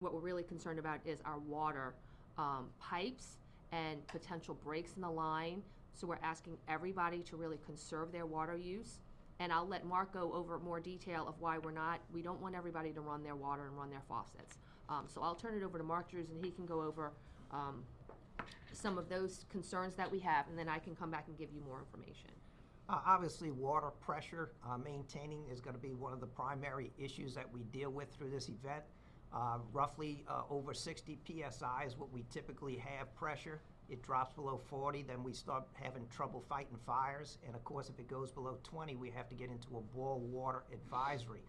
What we're really concerned about is our water pipes and potential breaks in the line. So we're asking everybody to really conserve their water use. And I'll let Mark go over more detail of why we don't want everybody to run their water and run their faucets. So I'll turn it over to Mark Drews and he can go over some of those concerns that we have, and then I can come back and give you more information. Obviously, water pressure maintaining is going to be one of the primary issues that we deal with through this event. Roughly over 60 psi is what we typically have pressure. It drops below 40, then we start having trouble fighting fires. And of course, if it goes below 20, we have to get into a boil water advisory.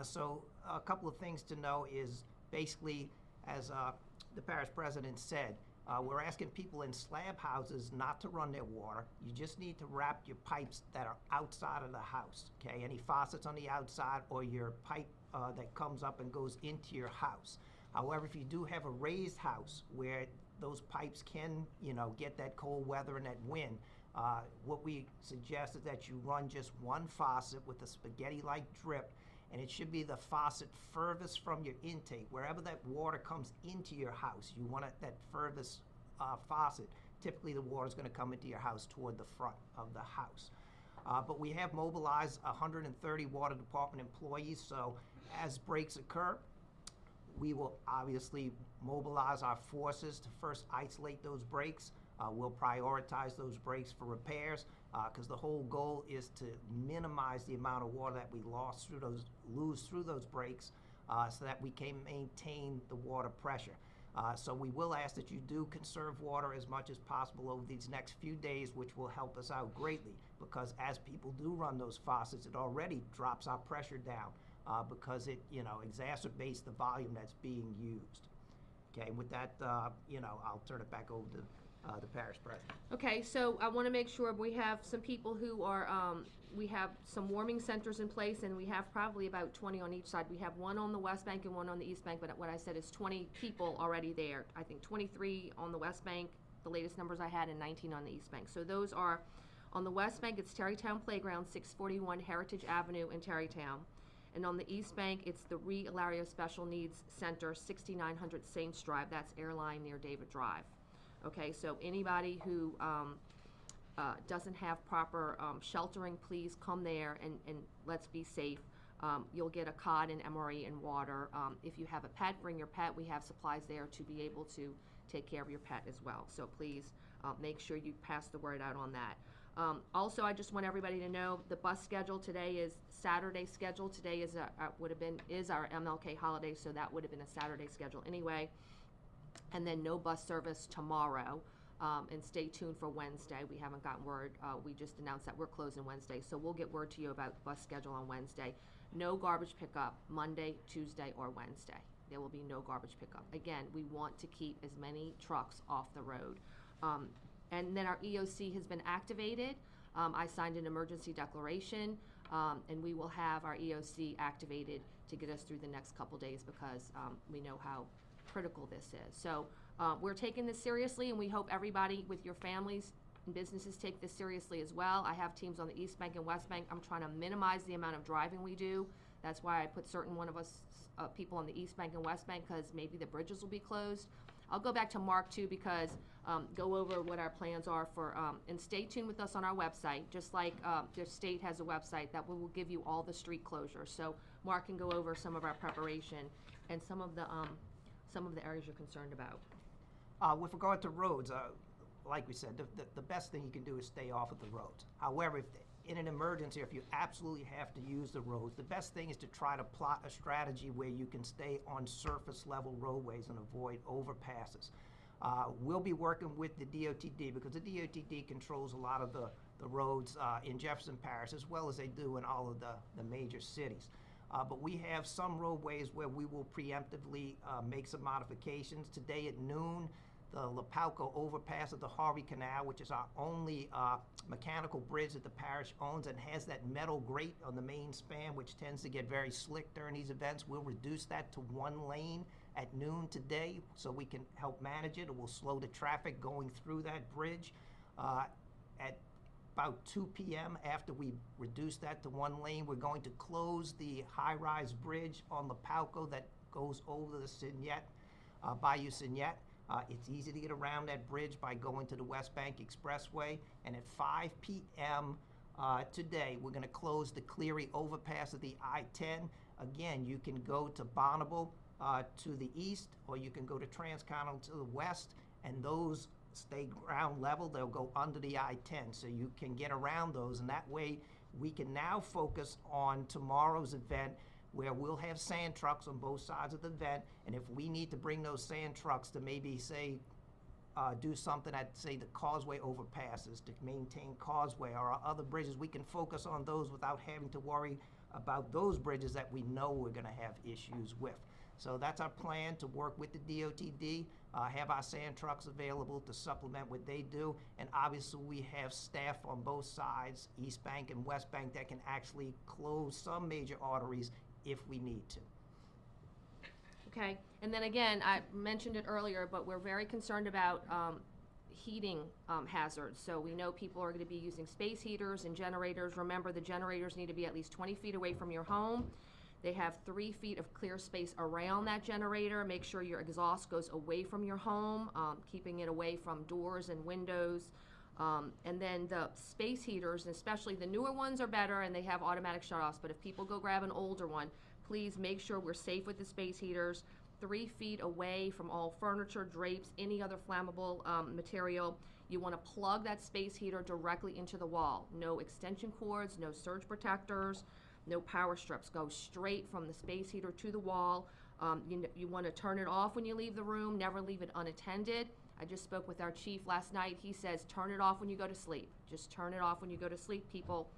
So a couple of things to know is basically, as the parish president said, we're asking people in slab houses not to run their water. You just need to wrap your pipes that are outside of the house, okay? Any faucets on the outside or your pipe that comes up and goes into your house. However, if you do have a raised house where those pipes can, get that cold weather and that wind, what we suggest is that you run just one faucet with a spaghetti-like drip, and it should be the faucet furthest from your intake. Wherever that water comes into your house, you want that furthest faucet. Typically, the water is going to come into your house toward the front of the house. But we have mobilized 130 water department employees, so as breaks occur, we will obviously mobilize our forces to first isolate those breaks. We'll prioritize those breaks for repairs because the whole goal is to minimize the amount of water that we lose through those breaks so that we can maintain the water pressure. So we will ask that you do conserve water as much as possible over these next few days, which will help us out greatly because as people do run those faucets, it already drops our pressure down because it exacerbates the volume that's being used. Okay, with that, I'll turn it back over to the parish president. Okay, so I want to make sure we have some people who are, we have some warming centers in place, and we have probably about 20 on each side. We have one on the West Bank and one on the East Bank, but what I said is 20 people already there. I think 23 on the West Bank, the latest numbers I had, and 19 on the East Bank. So those are, on the West Bank, it's Terrytown Playground, 641 Heritage Avenue in Terrytown. And on the East Bank, it's the Ilaria Special Needs Center, 6900 Saints Drive. That's Airline near David Drive. Okay, so anybody who doesn't have proper sheltering, please come there and let's be safe. You'll get a cot and MRE and water. If you have a pet, bring your pet. We have supplies there to be able to take care of your pet as well. So please make sure you pass the word out on that. Also, I just want everybody to know the bus schedule today is Saturday schedule. Today is our MLK holiday, so that would have been a Saturday schedule anyway. And then no bus service tomorrow. And stay tuned for Wednesday. We haven't gotten word. We just announced that we're closing Wednesday, so we'll get word to you about bus schedule on Wednesday. No garbage pickup Monday, Tuesday, or Wednesday. There will be no garbage pickup. Again, we want to keep as many trucks off the road. And then our EOC has been activated. I signed an emergency declaration, and we will have our EOC activated to get us through the next couple days because we know how critical this is. So we're taking this seriously, and we hope everybody with your families and businesses take this seriously as well. I have teams on the East Bank and West Bank. I'm trying to minimize the amount of driving we do. That's why I put certain one of us people on the East Bank and West Bank because maybe the bridges will be closed. I'll go back to Mark too because go over what our plans are for, and stay tuned with us on our website, just like the state has a website that will give you all the street closures. So Mark can go over some of our preparation and some of the areas you're concerned about. With regard to roads, like we said, the best thing you can do is stay off of the roads. However, if in an emergency, if you absolutely have to use the roads, the best thing is to try to plot a strategy where you can stay on surface level roadways and avoid overpasses. We'll be working with the DOTD because the DOTD controls a lot of the roads in Jefferson Parish as well as they do in all of the major cities. But we have some roadways where we will preemptively make some modifications. Today at noon, the Lapalco overpass of the Harvey Canal, which is our only mechanical bridge that the parish owns and has that metal grate on the main span, which tends to get very slick during these events. We'll reduce that to one lane at noon today so we can help manage it. It will slow the traffic going through that bridge. At about 2 p.m. after we reduce that to one lane, we're going to close the high-rise bridge on Lapalco that goes over the Signette, Bayou Signette. It's easy to get around that bridge by going to the West Bank Expressway. And at 5 p.m. Today, we're going to close the Cleary overpass of the I-10. Again, you can go to Bonneville to the east, or you can go to Transcontinental to the west, and those stay ground level. They'll go under the I-10, so you can get around those, and that way we can now focus on tomorrow's event, where we'll have sand trucks on both sides of the event, and if we need to bring those sand trucks to maybe, say, do something at, say, the causeway overpasses to maintain causeway or other bridges, we can focus on those without having to worry about those bridges that we know we're going to have issues with. So that's our plan, to work with the DOTD, have our sand trucks available to supplement what they do, and obviously we have staff on both sides, East Bank and West Bank, that can actually close some major arteries if we need to. Okay, and then again, I mentioned it earlier, but we're very concerned about heating hazards. So we know people are going to be using space heaters and generators. Remember, the generators need to be at least 20 feet away from your home. They have 3 feet of clear space around that generator. Make sure your exhaust goes away from your home, keeping it away from doors and windows. And then the space heaters, and especially the newer ones, are better and they have automatic shutoffs. But if people go grab an older one, please make sure we're safe with the space heaters, 3 feet away from all furniture, drapes, any other flammable material. You want to plug that space heater directly into the wall. No extension cords, no surge protectors, no power strips. Go straight from the space heater to the wall. You want to turn it off when you leave the room, never leave it unattended. I just spoke with our chief last night. He says turn it off when you go to sleep. Just turn it off when you go to sleep. People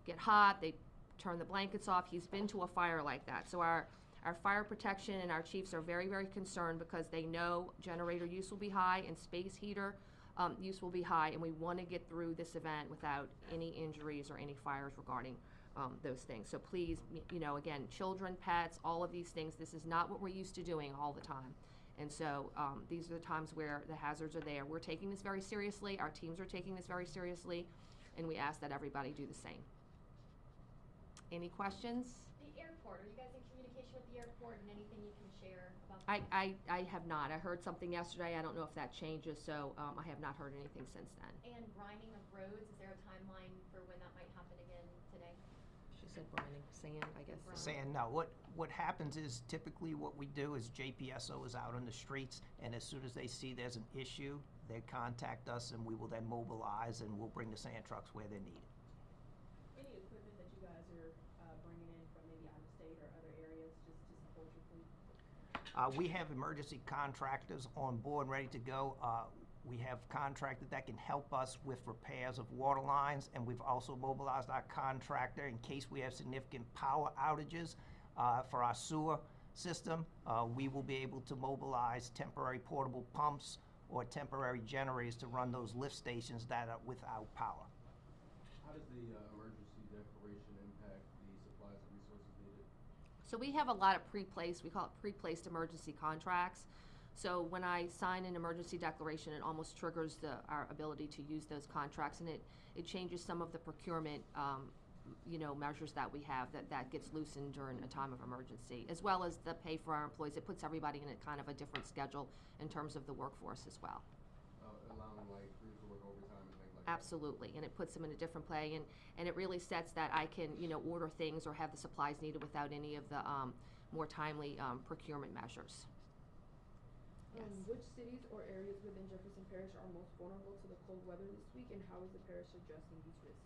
get hot, they turn the blankets off. He's been to a fire like that. So our fire protection and our chiefs are very, very concerned because they know generator use will be high and space heater use will be high, and we want to get through this event without any injuries or any fires regarding those things. So please, again, children, pets, all of these things, this is not what we're used to doing all the time. And so these are the times where the hazards are there. We're taking this very seriously. Our teams are taking this very seriously, and we ask that everybody do the same. Any questions? The airport, are you guys in communication with the airport, and anything you can share about that? I have not. I heard something yesterday. I don't know if that changes, so I have not heard anything since then. And brining of roads, is there a timeline for when that might happen again today? She said brining, sand, I guess. Saying no. What happens is, typically what we do is JPSO is out on the streets, and as soon as they see there's an issue, they contact us, and we will then mobilize, and we'll bring the sand trucks where they're needed. Any equipment that you guys are bringing in from maybe out of state or other areas just to support your fleet? We have emergency contractors on board, ready to go. We have contractors that can help us with repairs of water lines, and we've also mobilized our contractor in case we have significant power outages for our sewer system. We will be able to mobilize temporary portable pumps or temporary generators to run those lift stations that are without power. How does the emergency declaration impact the supplies and resources needed? So we have a lot of pre-placed, we call it pre-placed emergency contracts. So when I sign an emergency declaration, it almost triggers our ability to use those contracts, and it changes some of the procurement measures that we have that gets loosened during a time of emergency, as well as the pay for our employees. It puts everybody in a kind of a different schedule in terms of the workforce as well. Allowing like crews to work overtime and things like Absolutely, and it puts them in a different play, and it really sets that I can order things or have the supplies needed without any of the more timely procurement measures. Yes. Which cities or areas within Jefferson Parish are most vulnerable to the cold weather this week, and how is the parish addressing these risks?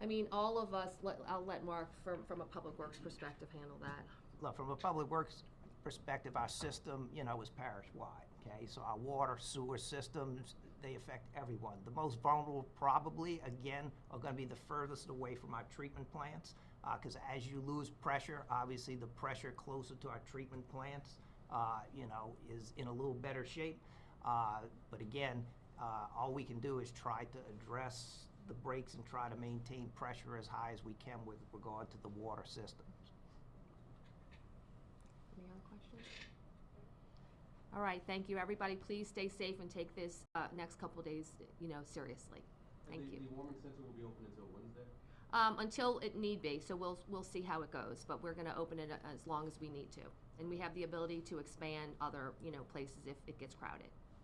I mean, all of us, I'll let Mark from a public works perspective handle that. Look, from a public works perspective, our system, is parish-wide, okay? So our water, sewer systems, they affect everyone. The most vulnerable probably, again, are gonna be the furthest away from our treatment plants, because as you lose pressure, obviously the pressure closer to our treatment plants, is in a little better shape. But again, all we can do is try to address the breaks and try to maintain pressure as high as we can with regard to the water systems. Any other questions? All right, thank you, everybody. Please stay safe and take this next couple of days, seriously. Thank you. The warming center will be open until Wednesday? Until it need be, so we'll see how it goes, but we're gonna open it as long as we need to. And we have the ability to expand other, you know, places if it gets crowded.